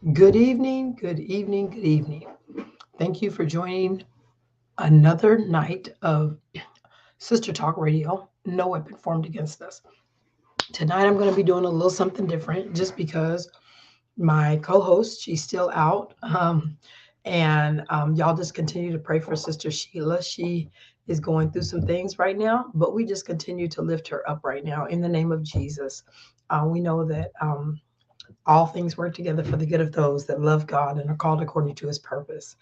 Good evening, good evening, good evening. Thank you for joining another night of Sister Talk Radio. No weapon formed against us. Tonight I'm going to be doing a little something different just because my co host, she's still out. And y'all just continue to pray for Sister Sheila. She is going through some things right now, but we just continue to lift her up right now in the name of Jesus. We know that all things work together for the good of those that love God and are called according to his purpose.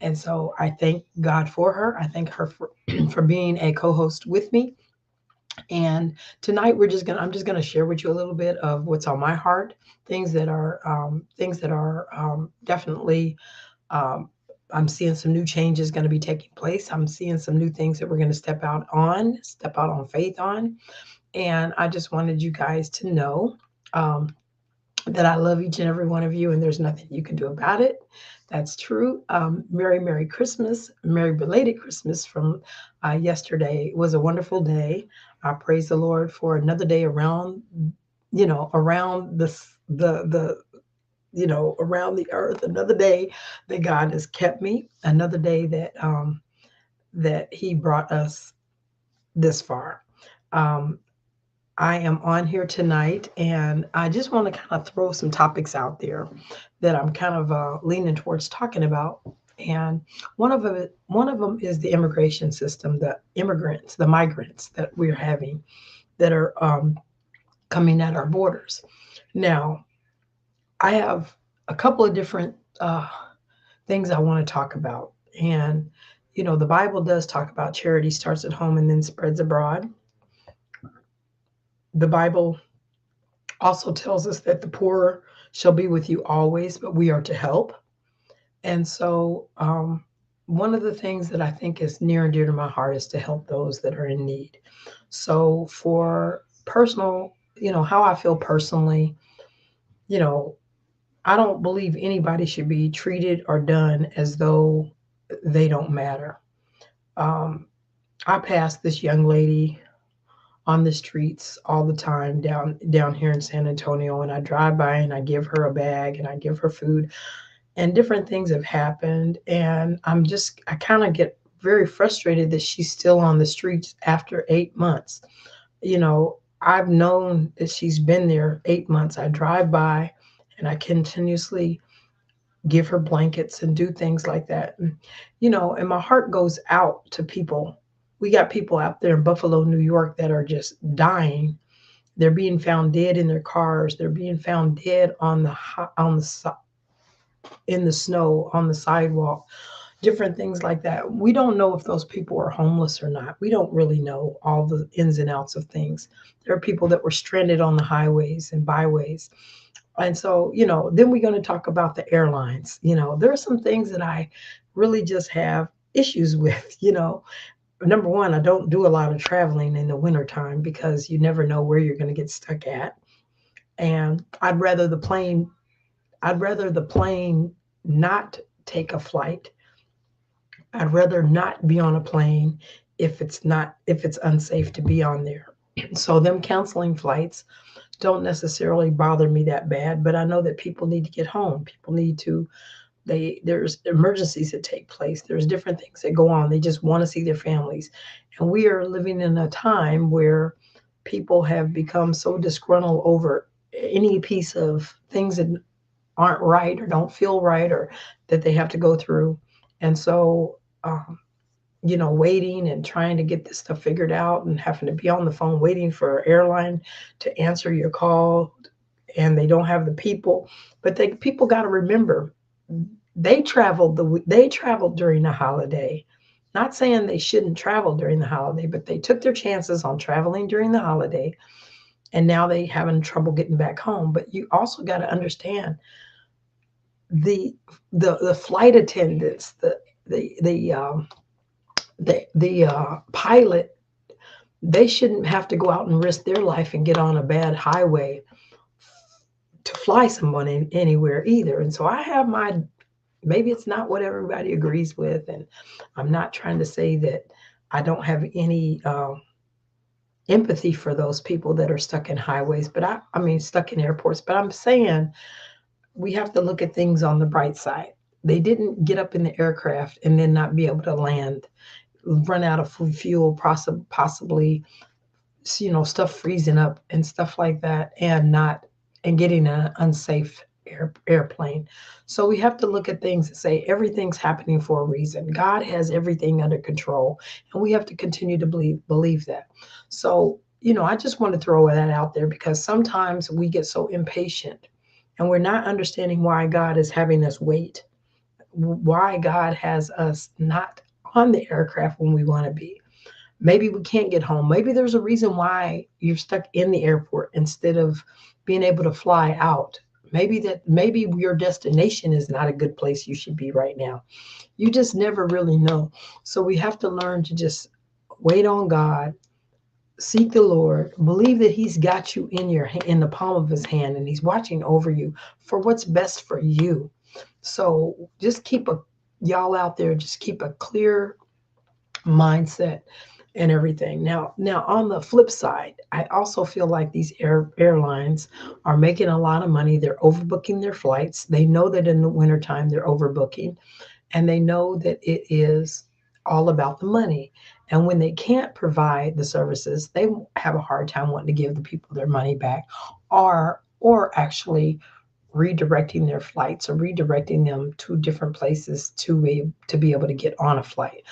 And so I thank God for her. I thank her for, for being a co-host with me. And tonight I'm just gonna share with you a little bit of what's on my heart, things that are definitely um, I'm seeing some new changes going to be taking place. I'm seeing some new things that we're going to step out on faith on. And I just wanted you guys to know um, that I love each and every one of you, and there's nothing you can do about it. That's true. Merry Christmas, Merry belated Christmas from yesterday. It was a wonderful day. I praise the Lord for another day around, around the around the earth. Another day that God has kept me. Another day that He brought us this far. Um, I am on here tonight, and I just want to kind of throw some topics out there that I'm kind of leaning towards talking about. And one of them is the immigration system, the migrants that we're having that are coming at our borders. Now, I have a couple of different things I want to talk about, and the Bible does talk about charity starts at home and then spreads abroad. The Bible also tells us that the poor shall be with you always, but we are to help. And so, one of the things that I think is near and dear to my heart is to help those that are in need. So, for personal, how I feel personally, you know, I don't believe anybody should be treated or done as though they don't matter. Um, I pass this young lady on the streets all the time down here in San Antonio, and I drive by and I give her a bag and I give her food, and different things have happened, and I kind of get very frustrated that she's still on the streets after 8 months. I've known that she's been there 8 months. I drive by and I continuously give her blankets and do things like that. And my heart goes out to people. We got people out there in Buffalo, New York that are just dying. They're being found dead in their cars. They're being found dead in the snow on the sidewalk. Different things like that. We don't know if those people are homeless or not. We don't really know all the ins and outs of things. There are people that were stranded on the highways and byways. And so, then we're going to talk about the airlines. There are some things that I really just have issues with. Number one, I don't do a lot of traveling in the wintertime because you never know where you're going to get stuck at. And I'd rather the plane not take a flight. I'd rather not be on a plane if it's unsafe to be on there. So them canceling flights don't necessarily bother me that bad, but I know that people need to get home. People need to there's emergencies that take place. There's different things that go on. They just want to see their families. And we are living in a time where people have become so disgruntled over any piece of things that aren't right or don't feel right or that they have to go through. And so, um, waiting and trying to get this stuff figured out and having to be on the phone waiting for an airline to answer your call, and they don't have the people. But people got to remember they traveled during the holiday. Not saying they shouldn't travel during the holiday, but they took their chances on traveling during the holiday, and now they having trouble getting back home. But you also got to understand the the flight attendants, the pilot, they shouldn't have to go out and risk their life and get on a bad highway to fly someone anywhere either. And so I have maybe it's not what everybody agrees with, and I'm not trying to say that I don't have any empathy for those people that are stuck in highways, but I mean stuck in airports. But I'm saying we have to look at things on the bright side. They didn't get up in the aircraft and then not be able to land, run out of fuel, possibly, stuff freezing up and stuff like that, and not and getting an unsafe airplane. So we have to look at things and say everything's happening for a reason. God has everything under control, and we have to continue to believe that. So, I just want to throw that out there because sometimes we get so impatient and we're not understanding why God is having us wait, why God has us not on the aircraft when we want to be. Maybe we can't get home. Maybe there's a reason why you're stuck in the airport instead of being able to fly out. Maybe your destination is not a good place you should be right now. You just never really know. So we have to learn to just wait on God, seek the Lord, believe that He's got you in the palm of His hand, and He's watching over you for what's best for you. So just y'all out there, just keep a clear mindset and everything. Now on the flip side, I also feel like these airlines are making a lot of money. They're overbooking their flights. They know that in the wintertime they're overbooking, and they know that it is all about the money. And when they can't provide the services, they have a hard time wanting to give the people their money back, or actually redirecting their flights or redirecting them to different places to be able to get on a flight.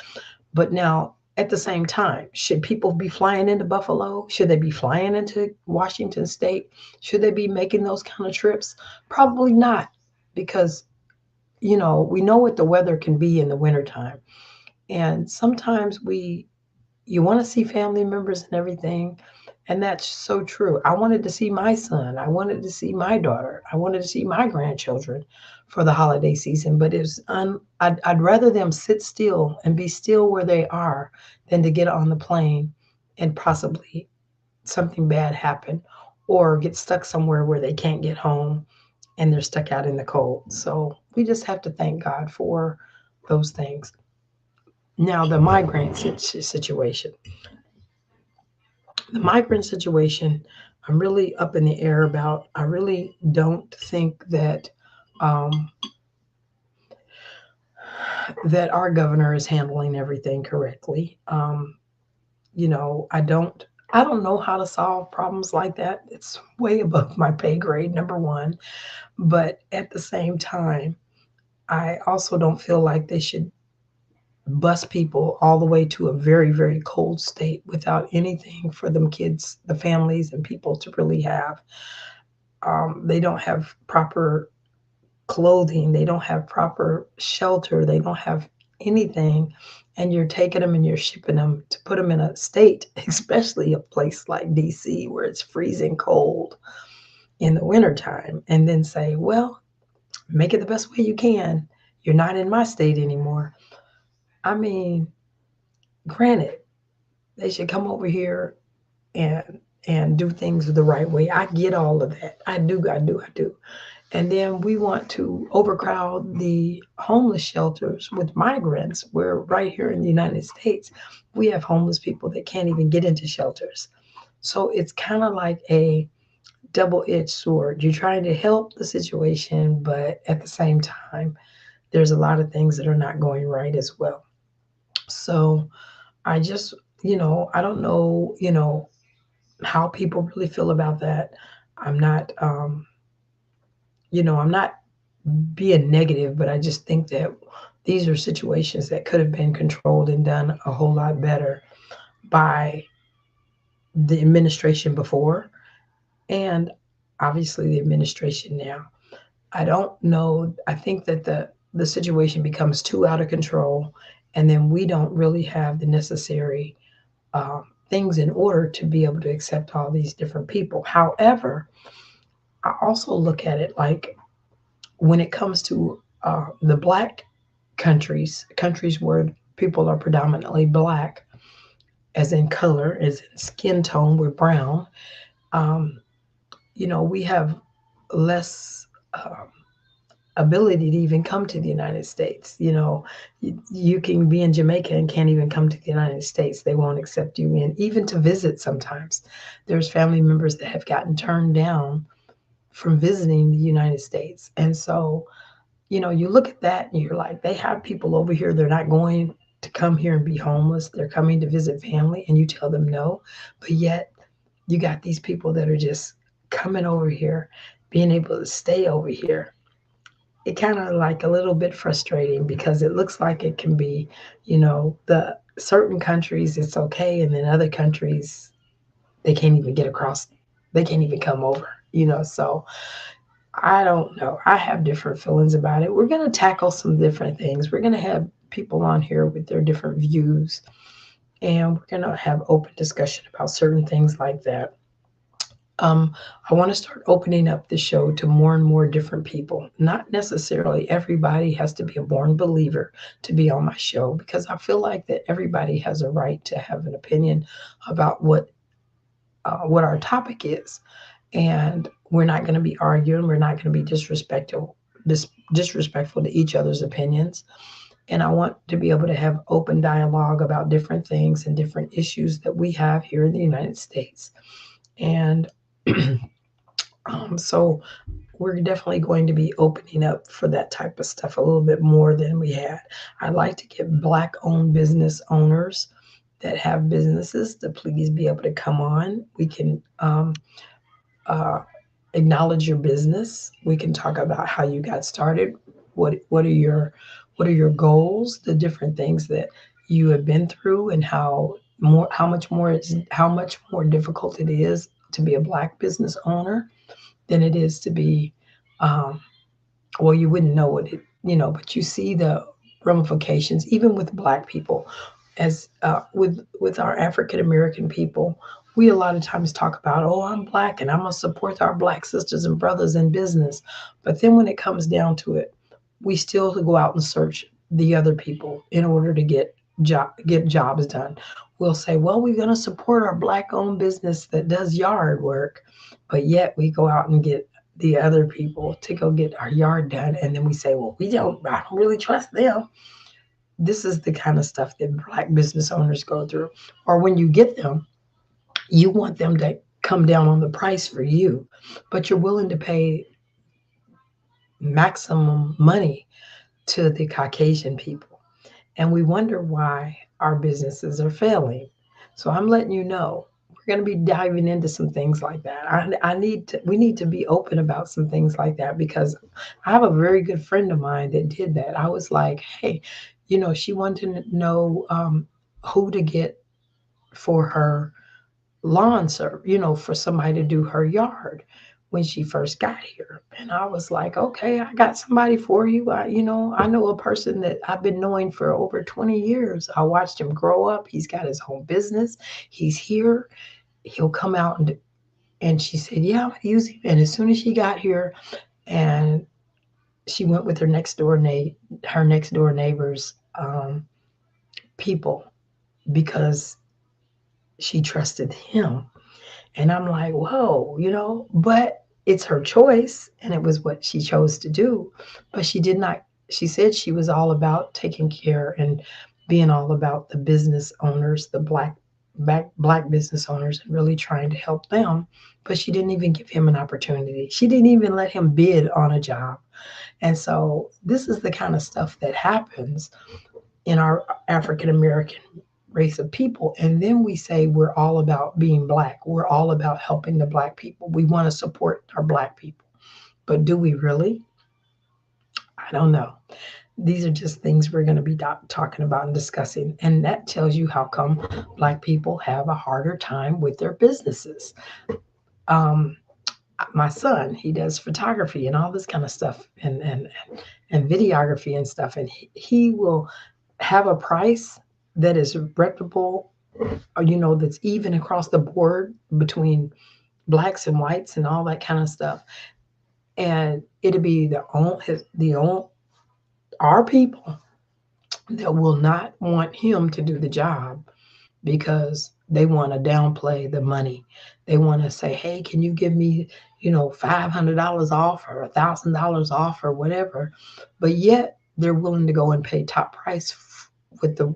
But now, at the same time, should people be flying into Buffalo? Should they be flying into Washington State? Should they be making those kind of trips? Probably not, because, we know what the weather can be in the wintertime. And sometimes you want to see family members and everything. And that's so true. I wanted to see my son. I wanted to see my daughter. I wanted to see my grandchildren for the holiday season. But I'd rather them sit still and be still where they are than to get on the plane and possibly something bad happen or get stuck somewhere where they can't get home and they're stuck out in the cold. So we just have to thank God for those things. Now, the migrant situation. The migrant situation, I'm really up in the air about. I really don't think um, that our governor is handling everything correctly. I don't know how to solve problems like that. It's way above my pay grade, number one. But at the same time, I also don't feel like they should bus people all the way to a very, very cold state without anything for them kids, the families, and people to really have. They don't have proper clothing, they don't have proper shelter, they don't have anything. And you're taking them and you're shipping them to put them in a state, especially a place like DC where it's freezing cold in the wintertime, and then say, well, make it the best way you can. You're not in my state anymore. I mean, granted, they should come over here and do things the right way. I get all of that. I do, I do, I do. And then we want to overcrowd the homeless shelters with migrants. Where right here in the United States, we have homeless people that can't even get into shelters. So it's kind of like a double-edged sword. You're trying to help the situation, but at the same time, there's a lot of things that are not going right as well. So I just, I don't know, how people really feel about that. I'm not, I'm not being negative, but I just think that these are situations that could have been controlled and done a whole lot better by the administration before and obviously the administration now. I don't know. I think that the situation becomes too out of control, and then we don't really have the necessary things in order to be able to accept all these different people. However, I also look at it like when it comes to the Black countries where people are predominantly Black, as in color, as in skin tone, we're brown. Um, we have less ability to even come to the United States. You can be in Jamaica and can't even come to the United States. They won't accept you in, even to visit sometimes. There's family members that have gotten turned down from visiting the United States. And so, you look at that and you're like, they have people over here. They're not going to come here and be homeless. They're coming to visit family, and you tell them no. But yet, you got these people that are just coming over here, being able to stay over here. It kind of like a little bit frustrating because it looks like it can be, the certain countries it's okay, and then other countries they can't even get across. They can't even come over. So I don't know. I have different feelings about it. We're going to tackle some different things. We're going to have people on here with their different views, and we're going to have open discussion about certain things like that. I want to start opening up the show to more and more different people. Not necessarily everybody has to be a born believer to be on my show, because I feel like that everybody has a right to have an opinion about what our topic is, and we're not going to be arguing. We're not going to be disrespectful to each other's opinions. And I want to be able to have open dialogue about different things and different issues that we have here in the United States. And so we're definitely going to be opening up for that type of stuff a little bit more than we had. I'd like to get Black-owned business owners that have businesses to please be able to come on. We can uh, acknowledge your business. We can talk about how you got started. What are your goals? The different things that you have been through, and how much more difficult it is to be a Black business owner than it is to be. Um, well, you wouldn't know but you see the ramifications even with Black people, as with our African American people. We a lot of times talk about, oh, I'm Black and I'm gonna support our Black sisters and brothers in business, but then when it comes down to it, we still go out and search the other people in order to get jobs done. We'll say, well, we're gonna support our Black-owned business that does yard work, but yet we go out and get the other people to go get our yard done, and then we say, well, I don't really trust them. This is the kind of stuff that Black business owners go through. Or when you get them, you want them to come down on the price for you, but you're willing to pay maximum money to the Caucasian people. And we wonder why our businesses are failing. So I'm letting you know, we're going to be diving into some things like that. We need to be open about some things like that, because I have a very good friend of mine that did that. I was like, hey, she wanted to know who to get for her lawn serve, for somebody to do her yard when she first got here. And I was like, okay, I got somebody for you. I know a person that I've been knowing for over 20 years. I watched him grow up. He's got his own business. He's here. He'll come out and she said, yeah, I'm gonna use him. And as soon as she got here, and she went with her next door neighbor's people, because she trusted him. And I'm like, whoa, but it's her choice, and it was what she chose to do. But she said she was all about taking care and being all about the business owners, the black business owners, and really trying to help them. But she didn't even give him an opportunity. She didn't even let him bid on a job. And so this is the kind of stuff that happens in our African American race of people. And then we say we're all about being Black. We're all about helping the Black people. We want to support our Black people. But do we really? I don't know. These are just things we're going to be talking about and discussing. And that tells you how come Black people have a harder time with their businesses. Um, my son, he does photography and all this kind of stuff, and videography and stuff. And he will have a price that is reputable, or, that's even across the board between Blacks and whites and all that kind of stuff. And it'll be our people that will not want him to do the job, because they want to downplay the money. They want to say, hey, can you give me, $500 off or $1,000 off or whatever? But yet they're willing to go and pay top price with the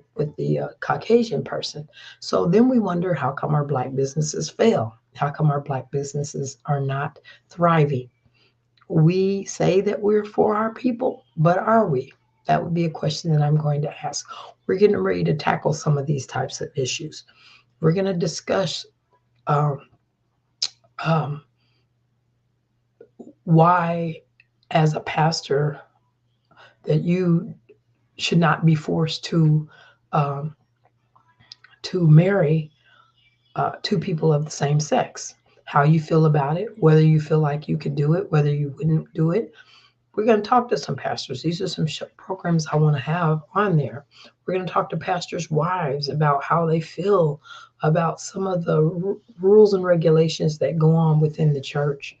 Caucasian person. So then we wonder, how come our Black businesses fail? How come our Black businesses are not thriving? We say that we're for our people, but are we? That would be a question that I'm going to ask. We're getting ready to tackle some of these types of issues. We're going to discuss um, um, why, as a pastor, that you should not be forced um, to marry two people of the same sex. How you feel about it, whether you feel like you could do it, whether you wouldn't do it. We're going to talk to some pastors. These are some programs I want to have on there. We're going to talk to pastors' wives about how they feel about some of the rules and regulations that go on within the church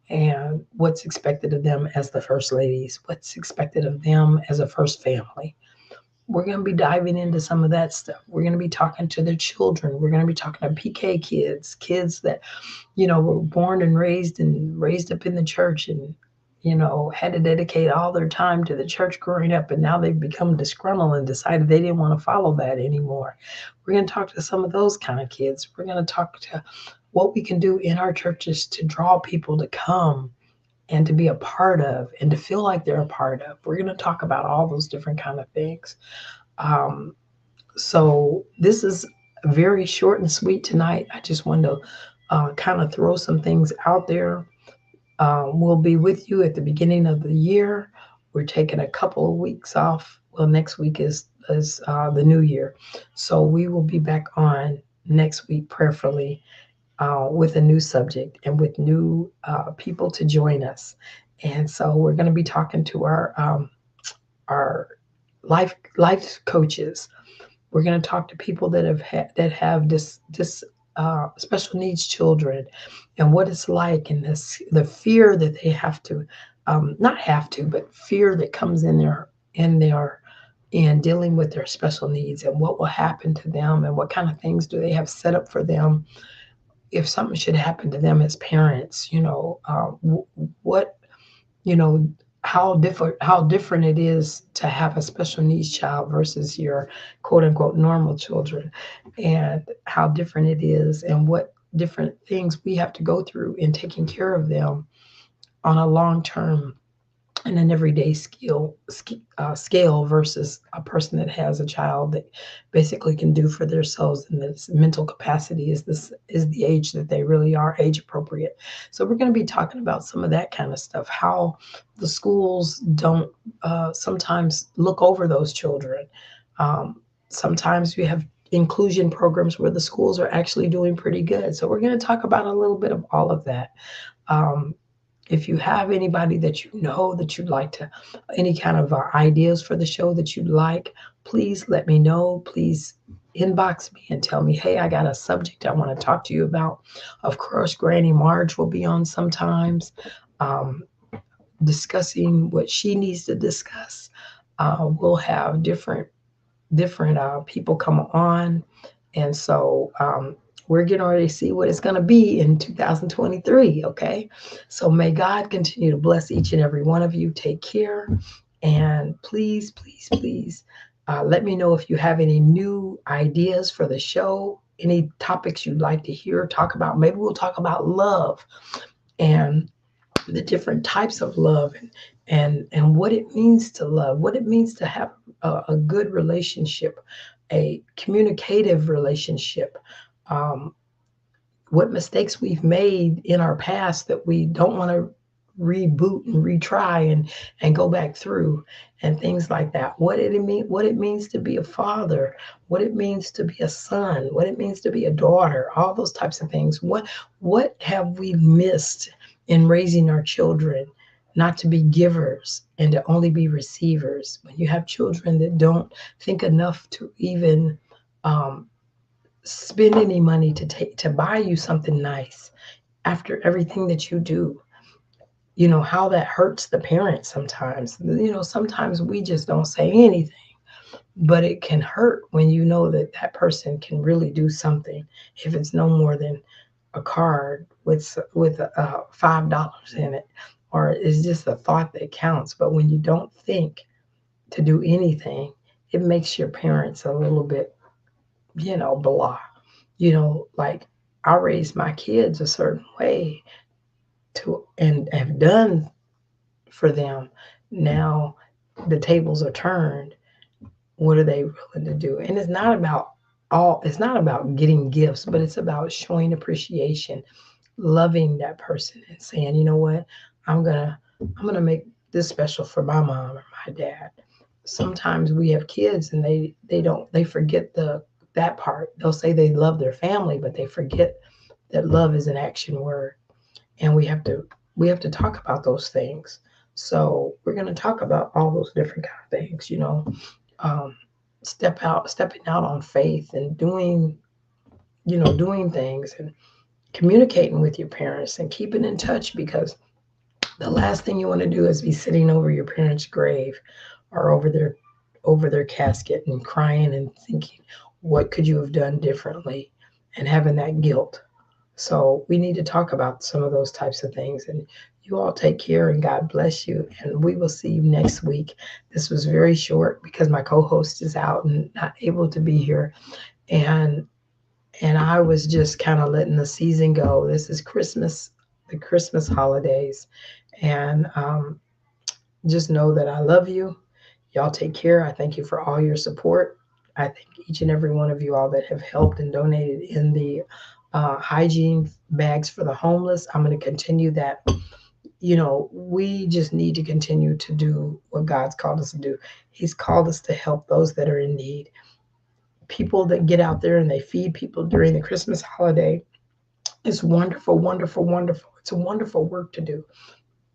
and what's expected of them as the first ladies, what's expected of them as a first family. We're going to be diving into some of that stuff. We're going to be talking to their children. We're going to be talking to PK kids, kids that, were born and raised up in the church and, had to dedicate all their time to the church growing up. And now they've become disgruntled and decided they didn't want to follow that anymore. We're going to talk to some of those kind of kids. We're going to talk to what we can do in our churches to draw people to come and to be a part of and to feel like they're a part of. We're going to talk about all those different kind of things. Um, so this is very short and sweet tonight. I just wanted to kind of throw some things out there. We'll be with you at the beginning of the year. We're taking a couple of weeks off. Well, next week is the new year. So we will be back on next week, prayerfully, with a new subject and with new people to join us. And so we're going to be talking to our life coaches. We're going to talk to people that have this special needs children and what it's like, and the fear that they have to not have to, but fear that comes in dealing with their special needs, and what will happen to them, and what kind of things do they have set up for them if something should happen to them as parents. What you know how different it is to have a special needs child versus your quote unquote normal children, and how different it is, and what different things we have to go through in taking care of them on a long term and an everyday scale versus a person that has a child that basically can do for themselves, and this mental capacity is the age that they really are age appropriate. So we're going to be talking about some of that kind of stuff, how the schools don't sometimes look over those children. Sometimes we have inclusion programs where the schools are actually doing pretty good. So we're going to talk about a little bit of all of that. um, if you have anybody that you know that you'd like to, any kind of ideas for the show that you'd like, please let me know. Please inbox me and tell me, hey, I got a subject I want to talk to you about. Of course, Granny Marge will be on sometimes, um, discussing what she needs to discuss. We'll have different people come on, and so we're getting ready to see what it's going to be in 2023. Okay, so may God continue to bless each and every one of you. Take care, and please, please, please, let me know if you have any new ideas for the show, any topics you'd like to hear talk about. Maybe we'll talk about love and the different types of love, and what it means to love, what it means to have a good relationship, a communicative relationship, um, what mistakes we've made in our past that we don't want to reboot and retry and go back through, and things like that. What it means to be a father, what it means to be a son, what it means to be a daughter, all those types of things. What have we missed in raising our children not to be givers and to only be receivers? When you have children that don't think enough to even spend any money to buy you something nice after everything that you do, how that hurts the parents sometimes. Sometimes we just don't say anything, but it can hurt when you know that that person can really do something, if it's no more than a card with $5 in it, or it's just a thought that counts. But when you don't think to do anything, it makes your parents a little bit, blah. Like, I raised my kids a certain way and have done for them. Now the tables are turned. What are they willing to do? And it's not about getting gifts, but it's about showing appreciation, loving that person and saying, you know what, I'm gonna make this special for my mom or my dad. Sometimes we have kids and they forget that part. They'll say they love their family, but they forget that love is an action word. And we have to talk about those things. So we're going to talk about all those different kind of things, um, stepping out on faith and doing things and communicating with your parents and keeping in touch, because the last thing you want to do is be sitting over your parents' grave or over their casket and crying and thinking, what could you have done differently, and having that guilt. So we need to talk about some of those types of things. And you all take care and God bless you. And we will see you next week. This was very short because my co-host is out and not able to be here. And I was just kind of letting the season go. This is Christmas, the Christmas holidays. And just know that I love you. Y'all take care. I thank you for all your support. I thank each and every one of you all that have helped and donated in the hygiene bags for the homeless. I'm going to continue that. We just need to continue to do what God's called us to do. He's called us to help those that are in need. People that get out there and they feed people during the Christmas holiday. It's wonderful, wonderful, wonderful. It's a wonderful work to do.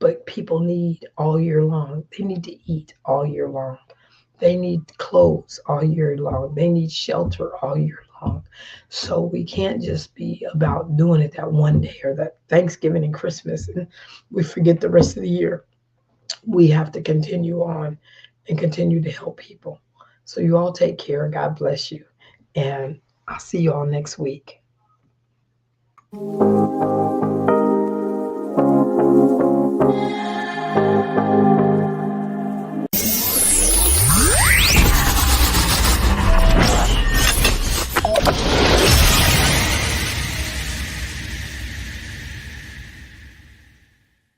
But people need all year long. They need to eat all year long. They need clothes all year long. They need shelter all year long. So we can't just be about doing it that one day or that Thanksgiving and Christmas and we forget the rest of the year. We have to continue on and continue to help people. So you all take care. God bless you. And I'll see you all next week.